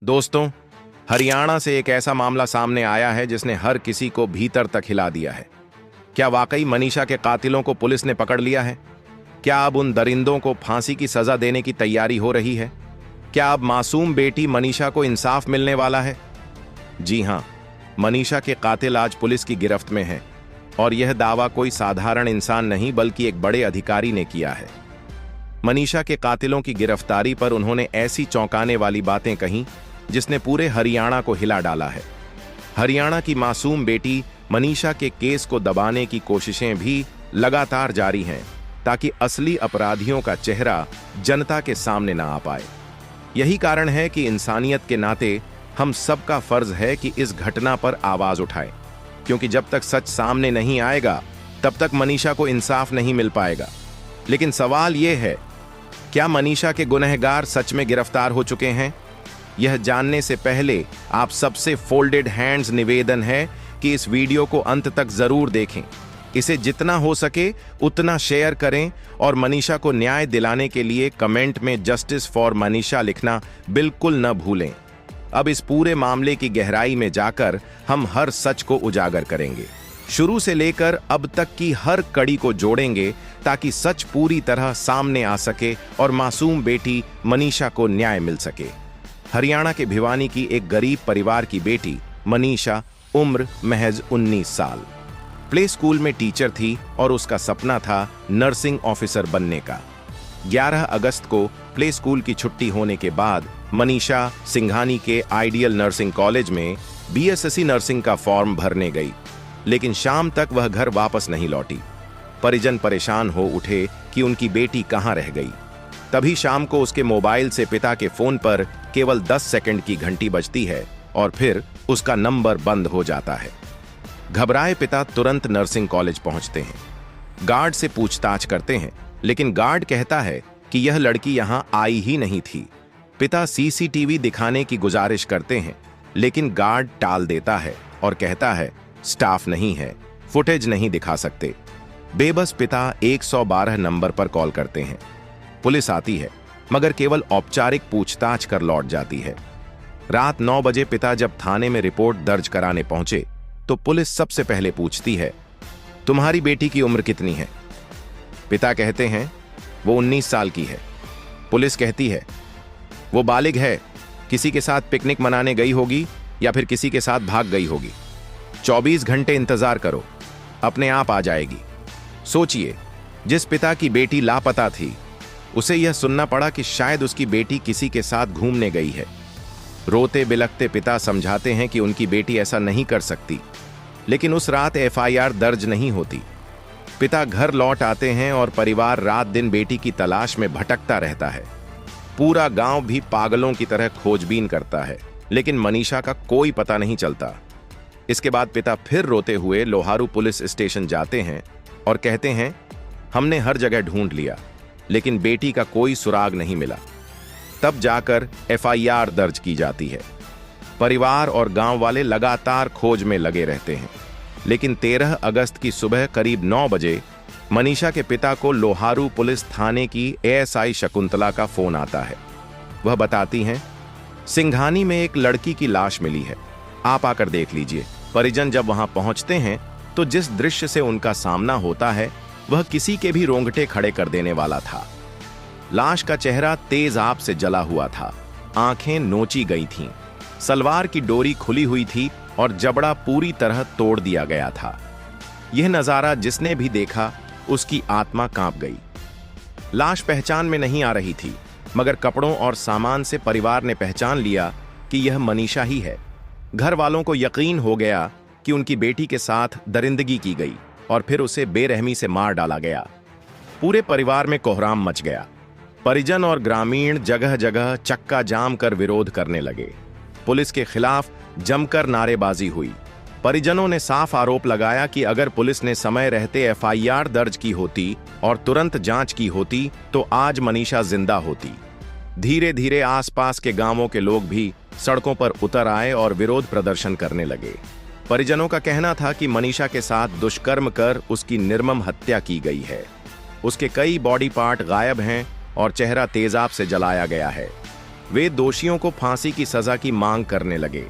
दोस्तों, हरियाणा से एक ऐसा मामला सामने आया है जिसने हर किसी को भीतर तक हिला दिया है। क्या वाकई मनीषा के कातिलों को पुलिस ने पकड़ लिया है? क्या अब उन दरिंदों को फांसी की सजा देने की तैयारी हो रही है? क्या अब मासूम बेटी मनीषा को इंसाफ मिलने वाला है? जी हां, मनीषा के कातिल आज पुलिस की गिरफ्त में हैं और यह दावा कोई साधारण इंसान नहीं बल्कि एक बड़े अधिकारी ने किया है। मनीषा के कातिलों की गिरफ्तारी पर उन्होंने ऐसी चौंकाने वाली बातें कहीं जिसने पूरे हरियाणा को हिला डाला है। हरियाणा की मासूम बेटी मनीषा के केस को दबाने की कोशिशें भी लगातार जारी हैं ताकि असली अपराधियों का चेहरा जनता के सामने ना आ पाए। यही कारण है कि इंसानियत के नाते हम सबका फर्ज है कि इस घटना पर आवाज उठाएं, क्योंकि जब तक सच सामने नहीं आएगा तब तक मनीषा को इंसाफ नहीं मिल पाएगा। लेकिन सवाल यह है, क्या मनीषा के गुनहगार सच में गिरफ्तार हो चुके हैं? यह जानने से पहले आप सबसे फोल्डेड हैंड्स निवेदन है कि इस वीडियो को अंत तक जरूर देखें। इसे जितना हो सके उतना शेयर करें और मनीषा को न्याय दिलाने के लिए कमेंट में जस्टिस फॉर मनीषा लिखना बिल्कुल न भूलें। अब इस पूरे मामले की गहराई में जाकर हम हर सच को उजागर करेंगे, शुरू से लेकर अब तक की हर कड़ी को जोड़ेंगे ताकि सच पूरी तरह सामने आ सके और मासूम बेटी मनीषा को न्याय मिल सके। हरियाणा के भिवानी की एक गरीब परिवार की बेटी मनीषा, उम्र महज 19 साल, प्ले स्कूल में टीचर थी और उसका सपना था नर्सिंग ऑफिसर बनने का। 11 अगस्त को प्ले स्कूल की छुट्टी होने के बाद मनीषा सिंघानी के आइडियल नर्सिंग कॉलेज में बीएसएससी नर्सिंग का फॉर्म भरने गई, लेकिन शाम तक वह घर वापस नहीं लौटी। परिजन परेशान हो उठे कि उनकी बेटी कहां रह गई। तभी शाम को उसके मोबाइल से पिता के फोन पर केवल 10 सेकंड की घंटी बजती है और फिर उसका नंबर बंद हो जाता है। घबराए पिता तुरंत नर्सिंग कॉलेज पहुंचते हैं, गार्ड से पूछताछ करते हैं, लेकिन गार्ड कहता है कि यह लड़की यहां आई ही नहीं थी। पिता सीसीटीवी दिखाने की गुजारिश करते हैं, लेकिन गार्ड टाल देता है और कहता है स्टाफ नहीं है, फुटेज नहीं दिखा सकते। बेबस पिता 112 नंबर पर कॉल करते हैं। पुलिस आती है मगर केवल औपचारिक पूछताछ कर लौट जाती है। रात 9 बजे पिता जब थाने में रिपोर्ट दर्ज कराने पहुंचे तो पुलिस सबसे पहले पूछती है, तुम्हारी बेटी की उम्र कितनी है? पिता कहते हैं वो 19 साल की है। पुलिस कहती है वो बालिग है, किसी के साथ पिकनिक मनाने गई होगी या फिर किसी के साथ भाग गई होगी। 24 घंटे इंतजार करो, अपने आप आ जाएगी। सोचिए, जिस पिता की बेटी लापता थी उसे यह सुनना पड़ा कि शायद उसकी बेटी किसी के साथ घूमने गई है। रोते बिलखते पिता समझाते हैं कि उनकी बेटी ऐसा नहीं कर सकती, लेकिन उस रात एफआईआर दर्ज नहीं होती। पिता घर लौट आते हैं और परिवार रात दिन बेटी की तलाश में भटकता रहता है। पूरा गांव भी पागलों की तरह खोजबीन करता है, लेकिन मनीषा का कोई पता नहीं चलता। इसके बाद पिता फिर रोते हुए लोहारू पुलिस स्टेशन जाते हैं और कहते हैं हमने हर जगह ढूंढ लिया, लेकिन बेटी का कोई सुराग नहीं मिला। तब जाकर एफआईआर दर्ज की जाती है। परिवार और गांव वाले लगातार खोज में लगे रहते हैं, लेकिन 13 अगस्त की सुबह करीब 9 बजे मनीषा के पिता को लोहारू पुलिस थाने की एएसआई शकुंतला का फोन आता है। वह बताती हैं सिंघानी में एक लड़की की लाश मिली है, आप आकर देख लीजिए। परिजन जब वहां पहुंचते हैं तो जिस दृश्य से उनका सामना होता है वह किसी के भी रोंगटे खड़े कर देने वाला था। लाश का चेहरा तेज आग से जला हुआ था, आंखें नोची गई थीं, सलवार की डोरी खुली हुई थी और जबड़ा पूरी तरह तोड़ दिया गया था। यह नजारा जिसने भी देखा उसकी आत्मा कांप गई। लाश पहचान में नहीं आ रही थी, मगर कपड़ों और सामान से परिवार ने पहचान लिया कि यह मनीषा ही है। घर वालों को यकीन हो गया कि उनकी बेटी के साथ दरिंदगी की गई और फिर उसे बेरहमी से मार डाला गया। पूरे परिवार में कोहराम मच गया। परिजन और ग्रामीण जगह जगह चक्का जाम कर विरोध करने लगे। पुलिस के खिलाफ जमकर नारेबाजी हुई। परिजनों ने साफ आरोप लगाया कि अगर पुलिस ने समय रहते एफआईआर दर्ज की होती और तुरंत जांच की होती तो आज मनीषा जिंदा होती। धीरे धीरे आसपास के गांवों के लोग भी सड़कों पर उतर आए और विरोध प्रदर्शन करने लगे। परिजनों का कहना था कि मनीषा के साथ दुष्कर्म कर उसकी निर्मम हत्या की गई है। उसके कई बॉडी पार्ट गायब हैं और चेहरा तेजाब से जलाया गया है। वे दोषियों को फांसी की सजा की मांग करने लगे।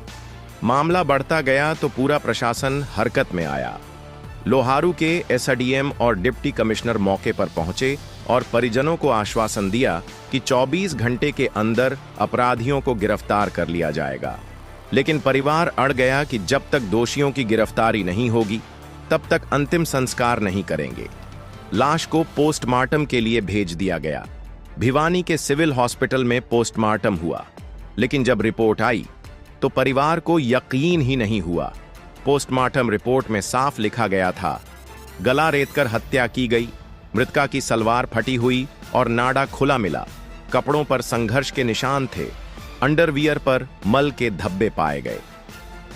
मामला बढ़ता गया तो पूरा प्रशासन हरकत में आया। लोहारू के एसडीएम और डिप्टी कमिश्नर मौके पर पहुंचे और परिजनों को आश्वासन दिया कि 24 घंटे के अंदर अपराधियों को गिरफ्तार कर लिया जाएगा। लेकिन परिवार अड़ गया कि जब तक दोषियों की गिरफ्तारी नहीं होगी तब तक अंतिम संस्कार नहीं करेंगे। लाश को पोस्टमार्टम के लिए भेज दिया गया। भिवानी के सिविल हॉस्पिटल में पोस्टमार्टम हुआ, लेकिन जब रिपोर्ट आई तो परिवार को यकीन ही नहीं हुआ। पोस्टमार्टम रिपोर्ट में साफ लिखा गया था, गला रेतकर हत्या की गई, मृतका की सलवार फटी हुई और नाड़ा खुला मिला, कपड़ों पर संघर्ष के निशान थे, अंडरवियर पर मल के धब्बे पाए गए।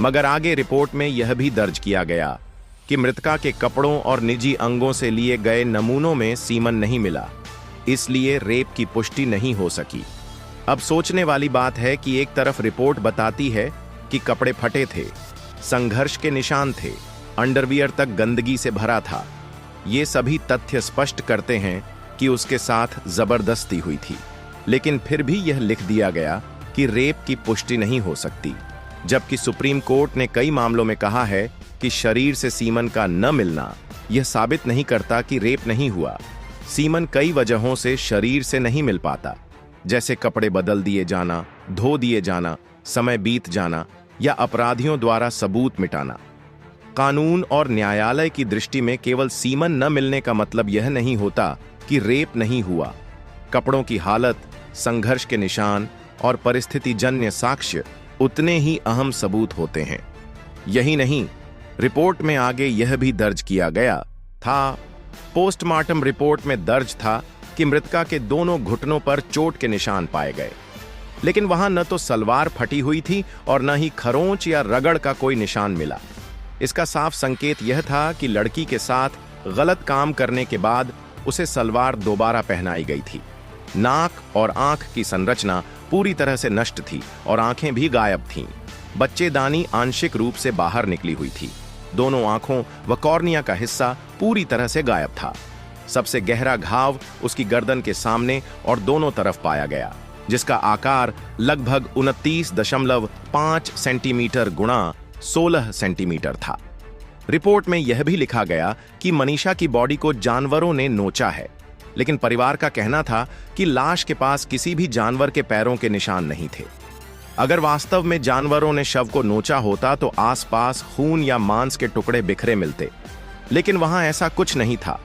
मगर आगे रिपोर्ट में यह भी दर्ज किया गया कि मृतका के कपड़ों और निजी अंगों से लिए गए नमूनों में सीमन नहीं मिला, इसलिए रेप की पुष्टि नहीं हो सकी। अब सोचने वाली बात है कि एक तरफ रिपोर्ट बताती है कि कपड़े फटे थे, संघर्ष के निशान थे, अंडरवियर तक गंदगी से भरा था। ये सभी तथ्य स्पष्ट करते हैं कि उसके साथ जबरदस्ती हुई थी, लेकिन फिर भी यह लिख दिया गया कि रेप की पुष्टि नहीं हो सकती, जबकि सुप्रीम कोर्ट ने कई मामलों में कहा है कि शरीर से सीमन का न मिलना यह साबित नहीं करता कि रेप नहीं हुआ। सीमन कई वजहों से शरीर से नहीं मिल पाता, जैसे कपड़े बदल दिए जाना, धो दिए जाना, समय बीत जाना या अपराधियों द्वारा सबूत मिटाना। कानून और न्यायालय की दृष्टि में केवल सीमन न मिलने का मतलब यह नहीं होता कि रेप नहीं हुआ। कपड़ों की हालत, संघर्ष के निशान और परिस्थितिजन्य साक्ष्य उतने ही अहम सबूत होते हैं। यही नहीं, रिपोर्ट में आगे यह भी दर्ज किया गया था, पोस्टमार्टम रिपोर्ट में दर्ज था कि मृतका के दोनों घुटनों पर चोट के निशान पाए गए, लेकिन वहां न तो सलवार फटी हुई थी और न ही खरोंच या रगड़ का कोई निशान मिला। इसका साफ संकेत यह था कि लड़की के साथ गलत काम करने के बाद उसे सलवार दोबारा पहनाई गई थी। नाक और आंख की संरचना पूरी तरह से नष्ट थी और आंखें भी गायब थीं। बच्चेदानी आंशिक रूप से बाहर निकली हुई थी। दोनों आंखों व कॉर्निया का हिस्सा पूरी तरह से गायब था। सबसे गहरा घाव उसकी गर्दन के सामने और दोनों तरफ पाया गया, जिसका आकार लगभग 29.5 सेंटीमीटर गुणा 16 सेंटीमीटर था। रिपोर्ट में यह भी लिखा गया कि मनीषा की बॉडी को जानवरों ने नोचा है, लेकिन परिवार का कहना था कि लाश के पास किसी भी जानवर के पैरों के निशान नहीं थे। अगर वास्तव में जानवरों ने शव को नोचा होता तो आसपास खून या मांस के टुकड़े बिखरे मिलते, लेकिन वहां ऐसा कुछ नहीं था।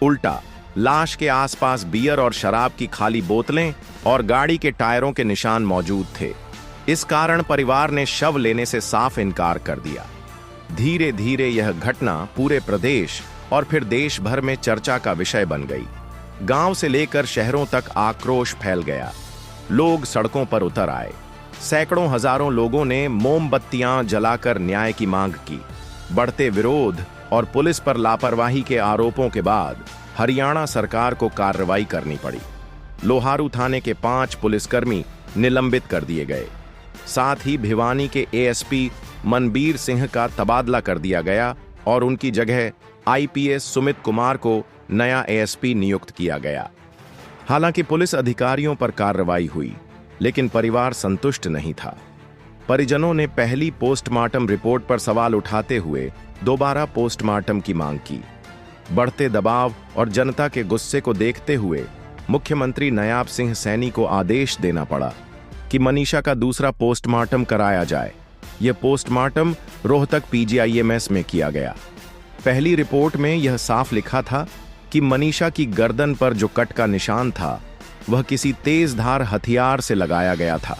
उल्टा, लाश के आसपास बियर और शराब की खाली बोतलें और गाड़ी के टायरों के निशान मौजूद थे। इस कारण परिवार ने शव लेने से साफ इनकार कर दिया। धीरे धीरे यह घटना पूरे प्रदेश और फिर देश भर में चर्चा का विषय बन गई। गांव से लेकर शहरों तक आक्रोश फैल गया। लोग सड़कों पर उतर आए। सैकड़ों हजारों लोगों ने मोमबत्तियां जलाकर न्याय की मांग की। बढ़ते विरोध और पुलिस पर लापरवाही के आरोपों के बाद हरियाणा सरकार को कार्रवाई करनी पड़ी। लोहारू थाने के 5 पुलिसकर्मी निलंबित कर दिए गए। साथ ही भिवानी के एएसपी मनबीर सिंह का तबादला कर दिया गया और उनकी जगह आईपीएस सुमित कुमार को नया एएसपी नियुक्त किया गया। हालांकि पुलिस अधिकारियों पर कार्रवाई हुई, लेकिन परिवार संतुष्ट नहीं था। परिजनों ने पहली पोस्टमार्टम रिपोर्ट पर सवाल उठाते हुए दोबारा पोस्टमार्टम की मांग की। बढ़ते दबाव और जनता के गुस्से को देखते हुए मुख्यमंत्री नायाब सिंह सैनी को आदेश देना पड़ा कि मनीषा का दूसरा पोस्टमार्टम कराया जाए। यह पोस्टमार्टम रोहतक पीजीआईएमएस में किया गया। पहली रिपोर्ट में यह साफ लिखा था कि मनीषा की गर्दन पर जो कट का निशान था वह किसी तेजधार हथियार से लगाया गया था,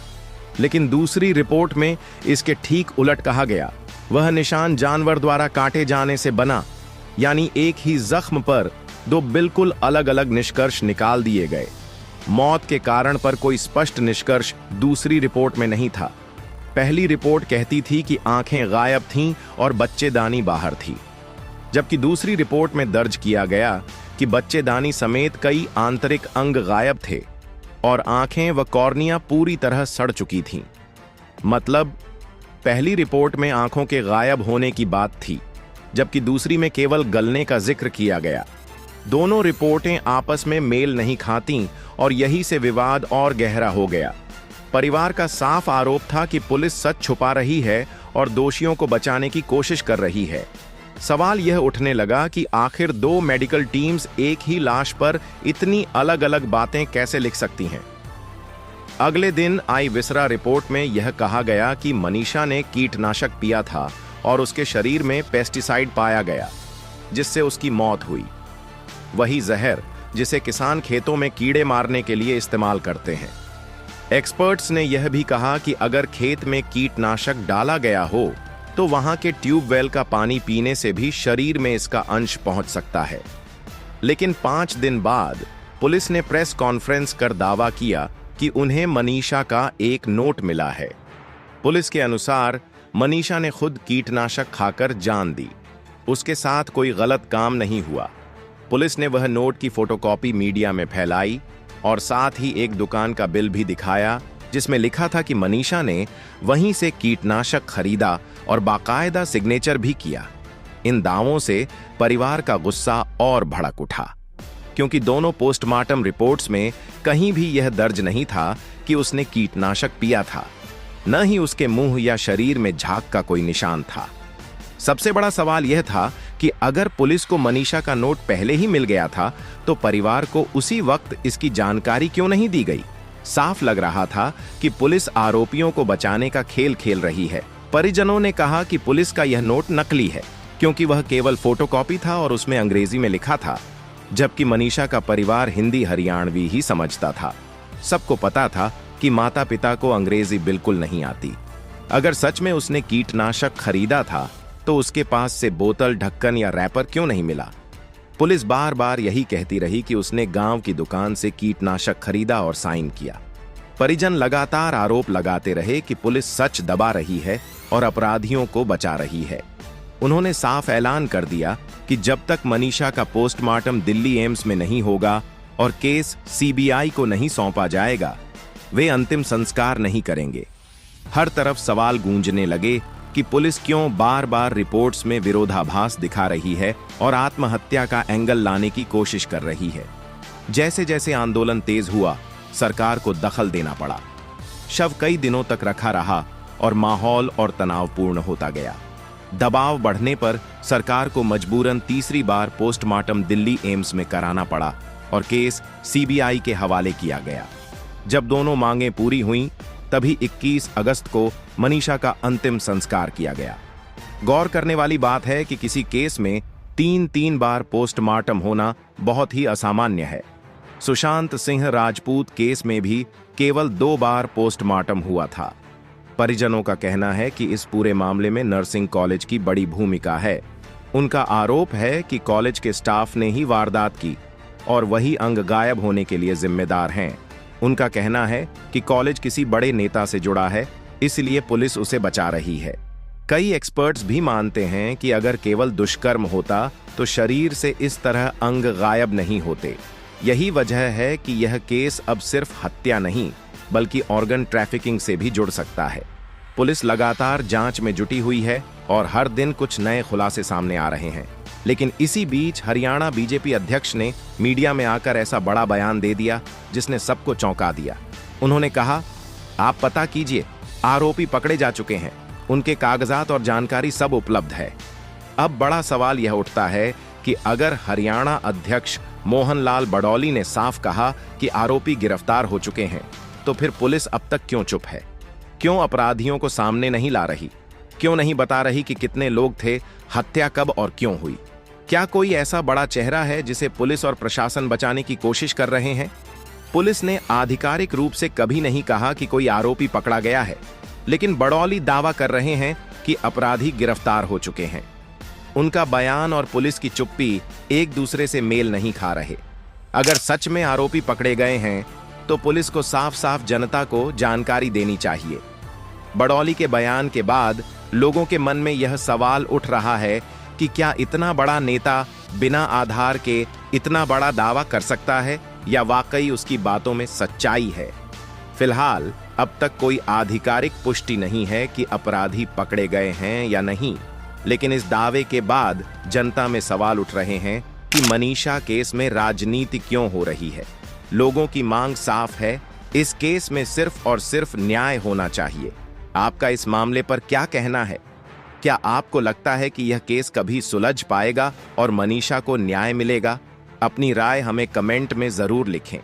लेकिन दूसरी रिपोर्ट में इसके ठीक उलट कहा गया। वह निशान जानवर द्वारा काटे जाने से बना, यानी एक ही जख्म पर 2 बिल्कुल अलग अलग निष्कर्ष निकाल दिए गए। मौत के कारण पर कोई स्पष्ट निष्कर्ष दूसरी रिपोर्ट में नहीं था। पहली रिपोर्ट कहती थी कि आंखें गायब थीं और बच्चेदानी बाहर थी, जबकि दूसरी रिपोर्ट में दर्ज किया गया कि बच्चेदानी समेत कई आंतरिक अंग गायब थे और आंखें व कॉर्निया पूरी तरह सड़ चुकी थीं। मतलब, पहली रिपोर्ट में आंखों के गायब होने की बात थी, जबकि दूसरी में केवल गलने का जिक्र किया गया। दोनों रिपोर्टें आपस में मेल नहीं खातीं और यही से विवाद और गहरा हो गया। परिवार का साफ आरोप था कि पुलिस सच छुपा रही है और दोषियों को बचाने की कोशिश कर रही है। सवाल यह उठने लगा कि आखिर दो मेडिकल टीम्स एक ही लाश पर इतनी अलग अलग बातें कैसे लिख सकती हैं। अगले दिन आई विसरा रिपोर्ट में यह कहा गया कि मनीषा ने कीटनाशक पिया था और उसके शरीर में पेस्टिसाइड पाया गया, जिससे उसकी मौत हुई। वही जहर जिसे किसान खेतों में कीड़े मारने के लिए इस्तेमाल करते हैं। एक्सपर्ट्स ने यह भी कहा कि अगर खेत में कीटनाशक डाला गया हो तो वहां के ट्यूबवेल का पानी पीने से भी शरीर में इसका अंश पहुंच सकता है। लेकिन 5 दिन बाद पुलिस ने प्रेस कॉन्फ्रेंस कर दावा किया कि उन्हें मनीषा का एक नोट मिला है। पुलिस के अनुसार मनीषा ने खुद कीटनाशक खाकर जान दी। उसके साथ कोई गलत काम नहीं हुआ। पुलिस ने वह नोट की फोटोकॉपी मीडिया में फैलाई और साथ ही एक दुकान का बिल भी दिखाया जिसमें लिखा था कि मनीषा ने वहीं से कीटनाशक खरीदा और बाकायदा सिग्नेचर भी किया। इन दावों से परिवार का गुस्सा और भड़क उठा, क्योंकि दोनों पोस्टमार्टम रिपोर्ट्स में कहीं भी यह दर्ज नहीं था कि उसने कीटनाशक पिया था, न ही उसके मुंह या शरीर में झाग का कोई निशान था। सबसे बड़ा सवाल यह था कि अगर पुलिस को मनीषा का नोट पहले ही मिल गया था तो परिवार को उसी वक्त इसकी जानकारी क्यों नहीं दी गई। साफ लग रहा था कि पुलिस आरोपियों को बचाने का खेल खेल रही है। परिजनों ने कहा कि पुलिस का यह नोट नकली है, क्योंकि वह केवल फोटोकॉपी था और उसमें अंग्रेजी में लिखा था, जबकि मनीषा का परिवार हिंदी हरियाणवी ही समझता था। सबको पता था कि माता पिता को अंग्रेजी बिल्कुल नहीं आती। अगर सच में उसने कीटनाशक खरीदा था तो उसके पास से बोतल, ढक्कन या रैपर क्यों नहीं मिला। पुलिस बार बार यही कहती रही कि उसने गांव की दुकान से कीटनाशक खरीदा और साइन किया। परिजन लगातार आरोप लगाते रहे कि पुलिस सच दबा रही है और अपराधियों को बचा रही है। उन्होंने साफ ऐलान कर दिया कि जब तक मनीषा का पोस्टमार्टम दिल्ली एम्स में नहीं होगा और केस सीबीआई को नहीं सौंपा जाएगा, वे अंतिम संस्कार नहीं करेंगे। हर तरफ सवाल गूंजने लगे कि पुलिस क्यों बार बार रिपोर्ट्स में विरोधाभास दिखा रही है और आत्महत्या का एंगल लाने की कोशिश कर रही है। जैसे जैसे आंदोलन तेज हुआ, सरकार को दखल देना पड़ा। शव कई दिनों तक रखा रहा और माहौल और तनावपूर्ण होता गया। दबाव बढ़ने पर सरकार को मजबूरन तीसरी बार पोस्टमार्टम दिल्ली एम्स में कराना पड़ा और केस सीबीआई के हवाले किया गया। जब दोनों मांगें पूरी हुईं, तभी 21 अगस्त को मनीषा का अंतिम संस्कार किया गया। गौर करने वाली बात है कि किसी केस में 3 बार पोस्टमार्टम होना बहुत ही असामान्य है। सुशांत सिंह राजपूत केस में भी केवल 2 बार पोस्टमार्टम हुआ था। परिजनों का कहना है कि इस पूरे मामले में नर्सिंग कॉलेज की बड़ी भूमिका है। उनका आरोप है कि कॉलेज के स्टाफ ने ही वारदात की और वही अंग गायब होने के लिए जिम्मेदार हैं। उनका कहना है कि कॉलेज किसी बड़े नेता से जुड़ा है, इसलिए पुलिस उसे बचा रही है। कई एक्सपर्ट्स भी मानते हैं कि अगर केवल दुष्कर्म होता तो शरीर से इस तरह अंग गायब नहीं होते। यही वजह है कि यह केस अब सिर्फ हत्या नहीं बल्कि ऑर्गन ट्रैफिकिंग से भी जुड़ सकता है। पुलिस लगातार जांच में जुटी हुई है और हर दिन कुछ नए खुलासे सामने आ रहे हैं। लेकिन इसी बीच हरियाणा बीजेपी अध्यक्ष ने मीडिया में आकर ऐसा बड़ा बयान दे दिया जिसने सबको चौंका दिया। उन्होंने कहा, आप पता कीजिए, आरोपी पकड़े जा चुके हैं, उनके कागजात और जानकारी सब उपलब्ध है। अब बड़ा सवाल यह उठता है कि अगर हरियाणा अध्यक्ष मोहन लाल बडौली ने साफ कहा कि आरोपी गिरफ्तार हो चुके हैं, तो फिर पुलिस अब तक क्यों चुप है? क्यों अपराधियों को सामने नहीं ला रही? क्यों नहीं बता रही कि कितने लोग थे, हत्या कब और क्यों हुई? क्या कोई ऐसा बड़ा चेहरा है जिसे पुलिस और प्रशासन बचाने की कोशिश कर रहे हैं? पुलिस ने आधिकारिक रूप से कभी नहीं कहा कि कोई आरोपी पकड़ा गया है, लेकिन बडौली दावा कर रहे हैं कि अपराधी गिरफ्तार हो चुके हैं। उनका बयान और पुलिस की चुप्पी एक दूसरे से मेल नहीं खा रहे। अगर सच में आरोपी पकड़े गए हैं तो पुलिस को साफ साफ जनता को जानकारी देनी चाहिए। बडौली के बयान के बाद लोगों के मन में यह सवाल उठ रहा है कि क्या इतना बड़ा नेता बिना आधार के इतना बड़ा दावा कर सकता है या वाकई उसकी बातों में सच्चाई है। फिलहाल अब तक कोई आधिकारिक पुष्टि नहीं है कि अपराधी पकड़े गए हैं या नहीं, लेकिन इस दावे के बाद जनता में सवाल उठ रहे हैं कि मनीषा केस में राजनीति क्यों हो रही है। लोगों की मांग साफ है इस केस में सिर्फ और सिर्फ न्याय होना चाहिए। आपका इस मामले पर क्या कहना है? क्या आपको लगता है कि यह केस कभी सुलझ पाएगा और मनीषा को न्याय मिलेगा? अपनी राय हमें कमेंट में जरूर लिखें।